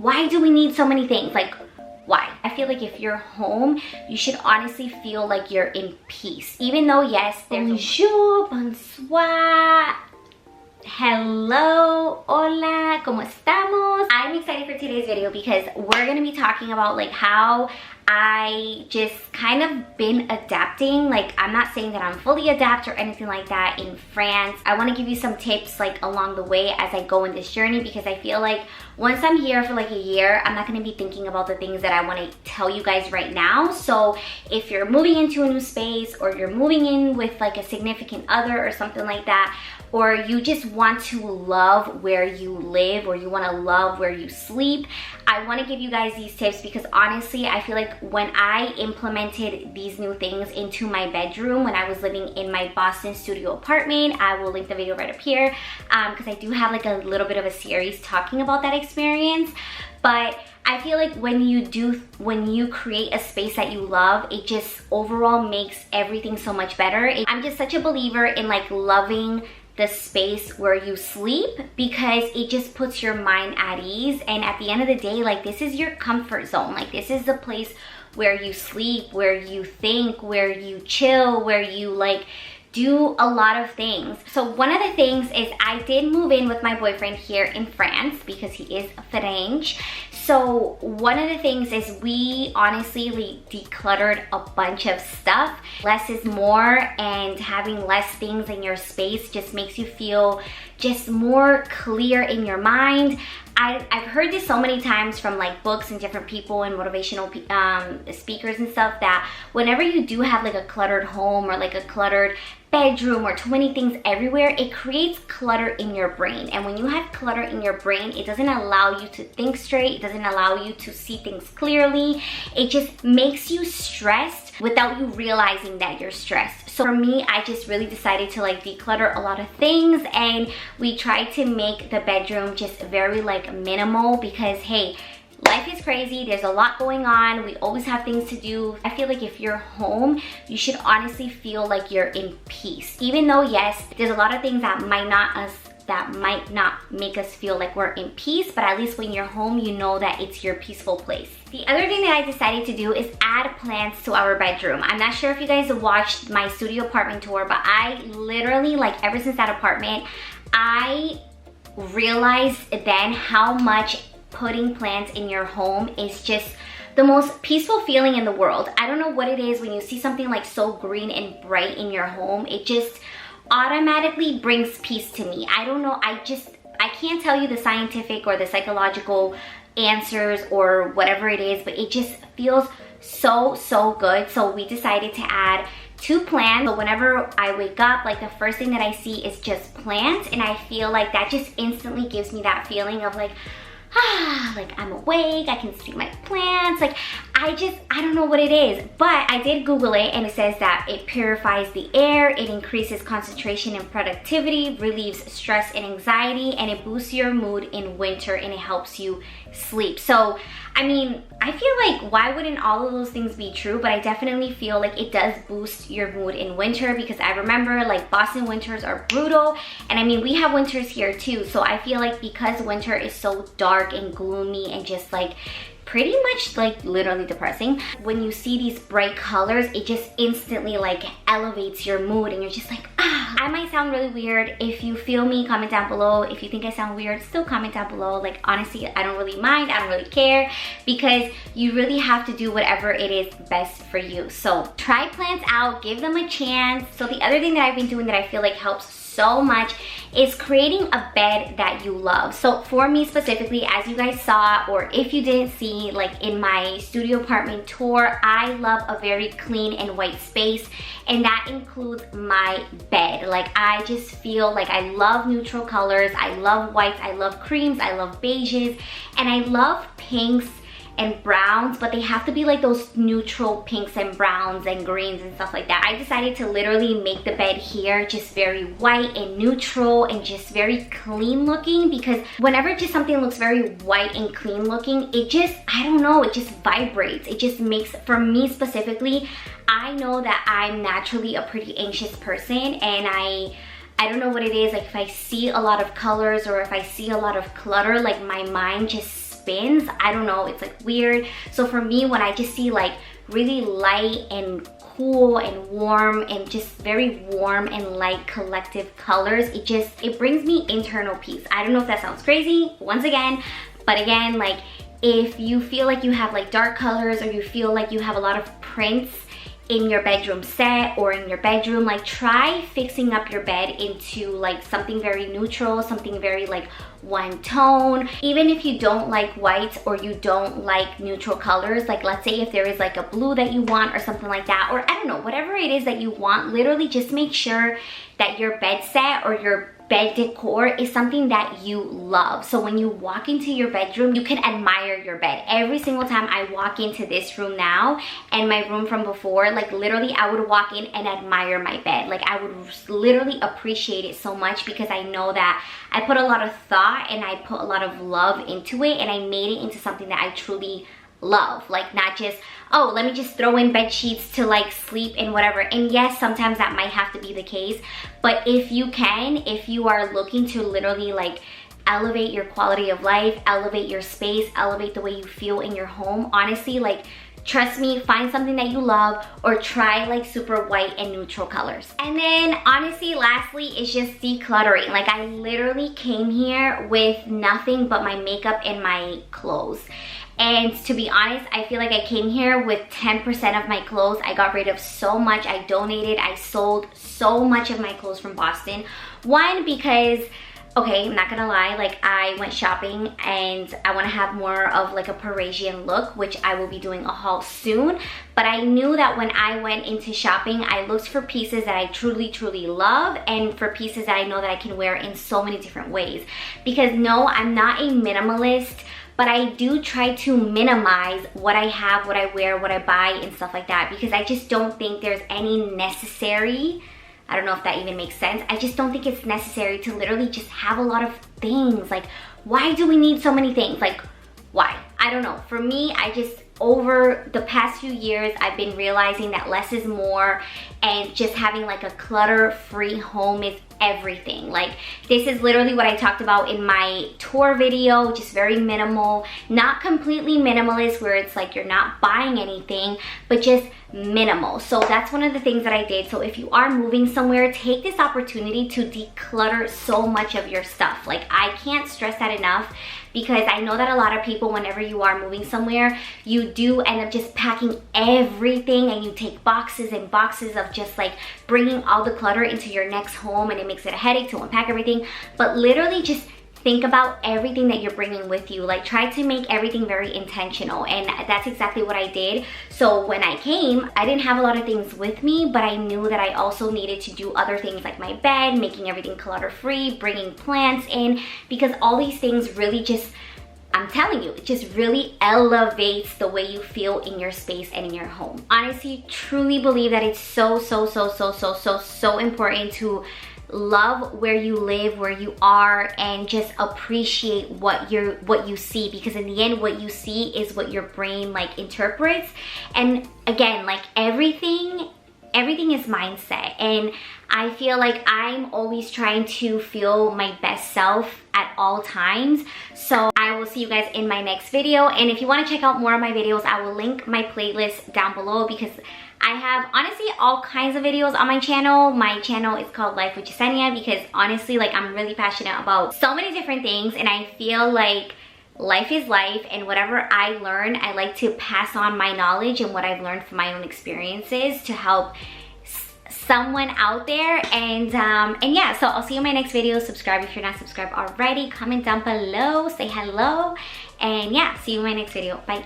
why do we need so many things? Like, why? I feel like if you're home, you should honestly feel like you're in peace. Even though, yes, there's bonjour, bonsoir, hello, hola, ¿cómo estamos? I'm excited for today's video because we're gonna be talking about like how I just kind of been adapting. Like, I'm not saying that I'm fully adapt or anything like that in France. I want to give you some tips like along the way as I go in this journey, because I feel like once I'm here for like a year, I'm not going to be thinking about the things that I want to tell you guys right now. So if you're moving into a new space, or you're moving in with like a significant other or something like that, or you just want to love where you live, or you want to love where you sleep, I want to give you guys these tips because honestly, I feel like when I implemented these new things into my bedroom when I was living in my Boston studio apartment, I will link the video right up here because I do have like a little bit of a series talking about that experience. But I feel like when you create a space that you love, it just overall makes everything so much better. I'm just such a believer in like loving the space where you sleep because it just puts your mind at ease. And at the end of the day, like, this is your comfort zone. Like, this is the place where you sleep, where you think, where you chill, where you like do a lot of things. So one of the things is I did move in with my boyfriend here in France because he is French. So one of the things is we honestly like decluttered a bunch of stuff. Less is more, and having less things in your space just makes you feel just more clear in your mind. I've heard this so many times from like books and different people and motivational speakers and stuff, that whenever you do have like a cluttered home or like a cluttered bedroom or too many things everywhere, it creates clutter in your brain. And when you have clutter in your brain, it doesn't allow you to think straight. It doesn't allow you to see things clearly. It just makes you stressed without you realizing that you're stressed. So for me, I just really decided to like declutter a lot of things, and we tried to make the bedroom just very like minimal because hey, life is crazy. There's a lot going on. We always have things to do. I feel like if you're home, you should honestly feel like you're in peace. Even though, yes, there's a lot of things that might not make us feel like we're in peace, but at least when you're home, you know that it's your peaceful place. The other thing that I decided to do is add plants to our bedroom. I'm not sure if you guys watched my studio apartment tour, but I literally, like, ever since that apartment, I realized then how much putting plants in your home is just the most peaceful feeling in the world. I don't know what it is when you see something like so green and bright in your home. It just automatically brings peace to me. I don't know, I can't tell you the scientific or the psychological answers or whatever it is, but it just feels so good. So we decided to add 2 plants. So whenever I wake up, like, the first thing that I see is just plants, and I feel like that just instantly gives me that feeling of like, like I'm awake, I can see my plants. Like, I don't know what it is, but I did Google it, and it says that it purifies the air, it increases concentration and productivity, relieves stress and anxiety, and it boosts your mood in winter, and it helps you sleep. So I mean, I feel like why wouldn't all of those things be true? But I definitely feel like it does boost your mood in winter, because I remember like Boston winters are brutal, and I mean we have winters here too. So I feel like because winter is so dark and gloomy and just like pretty much like literally depressing, when you see these bright colors, it just instantly like elevates your mood, and you're just like, ah. I might sound really weird. If you feel me, comment down below. If you think I sound weird, still comment down below. Like, honestly, I don't really mind, I don't really care, because you really have to do whatever it is best for you. So try plants out, give them a chance. So the other thing that I've been doing that I feel like helps so much is creating a bed that you love. So for me specifically, as you guys saw, or if you didn't see, like in my studio apartment tour, I love a very clean and white space, and that includes my bed. Like, I just feel like I love neutral colors, I love whites, I love creams, I love beiges, and I love pinks and browns, but they have to be like those neutral pinks and browns and greens and stuff like that. I decided to literally make the bed here just very white and neutral and just very clean looking, because whenever just something looks very white and clean looking, it just, I don't know, it just vibrates. It just makes, for me specifically, I know that I'm naturally a pretty anxious person, and I don't know what it is, like if I see a lot of colors or if I see a lot of clutter, like my mind just spins. I don't know, it's like weird. So for me, when I just see like really light and cool and warm and just very warm and light collective colors, it brings me internal peace. I don't know if that sounds crazy once again, but again, like if you feel like you have like dark colors, or you feel like you have a lot of prints in your bedroom set or in your bedroom, like try fixing up your bed into like something very neutral, something very like one tone. Even if you don't like whites or you don't like neutral colors, like let's say if there is like a blue that you want or something like that, or I don't know, whatever it is that you want, literally just make sure that your bed set or your bed decor is something that you love. So when you walk into your bedroom, you can admire your bed. Every single time I walk into this room now and my room from before, like literally I would walk in and admire my bed. Like I would literally appreciate it so much, because I know that I put a lot of thought and I put a lot of love into it, and I made it into something that I truly love. Like not just, oh, let me just throw in bed sheets to like sleep and whatever. And yes, sometimes that might have to be the case, but if you are looking to literally like elevate your quality of life, elevate your space, elevate the way you feel in your home, honestly, like trust me, find something that you love, or try like super white and neutral colors. And then honestly, lastly, is just decluttering. Like I literally came here with nothing but my makeup and my clothes. And to be honest, I feel like I came here with 10% of my clothes. I got rid of so much. I donated, I sold so much of my clothes from Boston. One, because, okay, I'm not gonna lie, like I went shopping and I wanna have more of like a Parisian look, which I will be doing a haul soon. But I knew that when I went into shopping, I looked for pieces that I truly, truly love, and for pieces that I know that I can wear in so many different ways. Because no, I'm not a minimalist, but I do try to minimize what I have, what I wear, what I buy, and stuff like that, because I just don't think there's any necessary, I don't know if that even makes sense, I just don't think it's necessary to literally just have a lot of things. Like, why do we need so many things? Like, why? I don't know. For me, I just, over the past few years, I've been realizing that less is more, and just having like a clutter-free home is everything. Like this is literally what I talked about in my tour video, just very minimal, not completely minimalist where it's like you're not buying anything, but just minimal. So that's one of the things that I did. So if you are moving somewhere, take this opportunity to declutter so much of your stuff. Like I can't stress that enough, because I know that a lot of people, whenever you are moving somewhere, you do end up just packing everything, and you take boxes and boxes of just like bringing all the clutter into your next home, and it makes it a headache to unpack everything. But literally just think about everything that you're bringing with you. Like try to make everything very intentional, and that's exactly what I did. So when I came, I didn't have a lot of things with me, but I knew that I also needed to do other things like my bed, making everything clutter-free, bringing plants in, because all these things really just, I'm telling you, it just really elevates the way you feel in your space and in your home. Honestly, truly believe that it's so important to love where you live, where you are, and just appreciate what you see, because in the end, what you see is what your brain like interprets. And again, like everything is mindset, and I feel like I'm always trying to feel my best self at all times. So I will see you guys in my next video, and if you want to check out more of my videos, I will link my playlist down below, because I have honestly all kinds of videos on my channel. My channel is called Life with Jessenia, because honestly, like I'm really passionate about so many different things, and I feel like life is life, and whatever I learn, I like to pass on my knowledge and what I've learned from my own experiences to help someone out there. And yeah, so I'll see you in my next video. Subscribe if you're not subscribed already, comment down below, say hello, and yeah, see you in my next video. Bye.